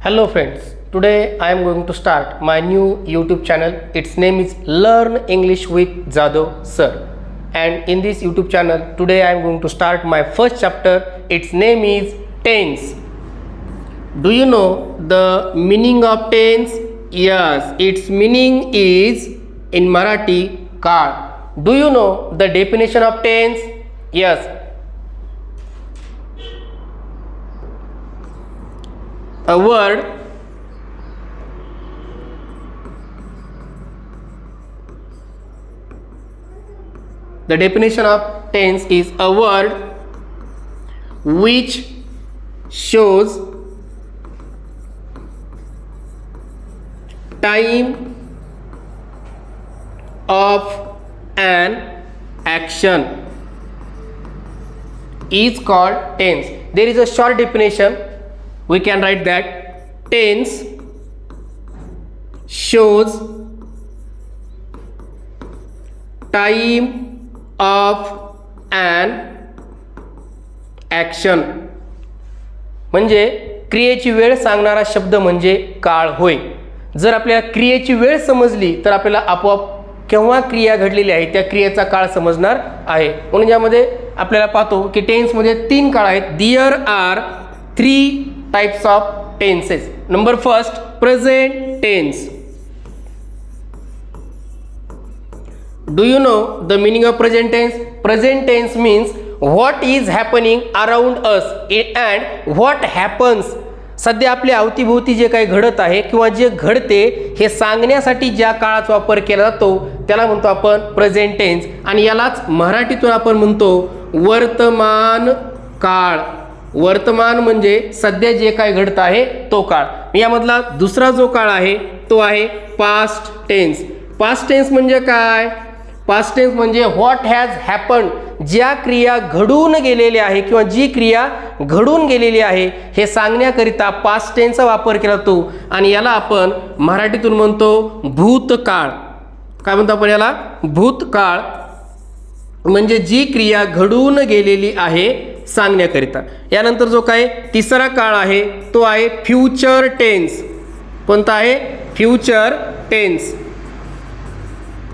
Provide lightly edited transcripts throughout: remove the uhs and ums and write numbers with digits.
Hello friends, today I am going to start my new YouTube channel. Its name is Learn English with Jadhav Sir. And in this YouTube channel, today I am going to start my first chapter. Its name is tense. Do you know the meaning of tense? Yes, its meaning is in Marathi, काळ. Do you know the definition of tense? Yes. A word the definition of tense is a word which shows time of an action is called tense. There is a short definition. We can write that tense shows time of an action. म्हणजे क्रियेची वेळ सांगणारा शब्द म्हणजे काळ होय. जर आपल्याला क्रियेची वेळ समजली तर आपल्याला आपोआप केव्हा क्रिया घडलेली आहे त्या क्रियेचा काळ समजणार आहे. म्हणून यामध्ये आपल्याला पाहतो की टेन्स मध्ये तीन काळ आहेत. There are 3 types of tenses. Number first, present tense. Do you know the meaning of present tense? Present tense means what is happening around us and what happens. सध्या आपल्या अवतीभोवती जे काही घडत आहे किंवा जे घडते हे सांगण्यासाठी ज्या काळाचा वापर केला जातो त्याला म्हणतो आपण प्रेझेंट टेन्स. आणि यालाच मराठीतून आपण म्हणतो वर्तमान काळ. वर्तमान म्हणजे सध्या जे काय घडत आहे तो काळ. यामधला दुसरा जो काळ आहे तो आहे पास्ट टेन्स. पास्ट टेन्स म्हणजे काय? पास्ट टेन्स म्हणजे व्हॉट हॅज हॅपन्ड. ज्या क्रिया घडून गेलेल्या आहे किंवा जी क्रिया घडून गेलेली आहे हे सांगण्याकरिता पास्ट टेन्सचा वापर केला जातो. आणि याला आपण मराठीतून म्हणतो भूतकाळ. काय म्हणतो आपण याला? भूतकाळ. म्हणजे जी क्रिया घडून गेलेली आहे सांगण्याकरिता. यानंतर जो काय तिसरा काळ आहे तो आहे फ्युचर टेन्स. कोणता आहे? Future tense.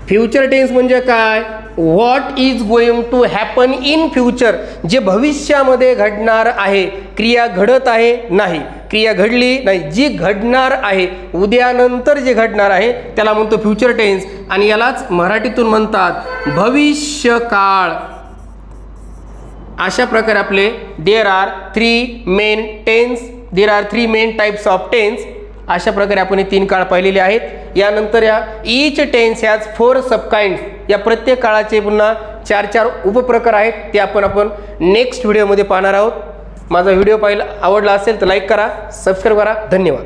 फ्युचर टेन्स म्हणजे काय? What is going to happen in future. जे भविष्यामध्ये घडणार आहे. क्रिया घडत आहे नाही, क्रिया घडली नाही, जी घडणार आहे उद्यानंतर जे घडणार आहे त्याला म्हणतो फ्युचर टेन्स. आणि यालाच मराठीतून म्हणतात भविष्यकाळ. अशा प्रकारे आपले there are 3 main tense. There are 3 main types of tense. अशा प्रकारे आपण हे 3 काळ पाहिलेले आहेत. यानंतर या ईच टेन्स हॅज 4 सबकाइंड्स. या प्रत्येक काळाचे पुन्हा 4 उपप्रकार आहेत. ते आपण नेक्स्ट व्हिडिओमध्ये पाहणार आहोत. माझा व्हिडिओ आवडला असेल तर लाईक करा, सबस्क्राईब करा. धन्यवाद.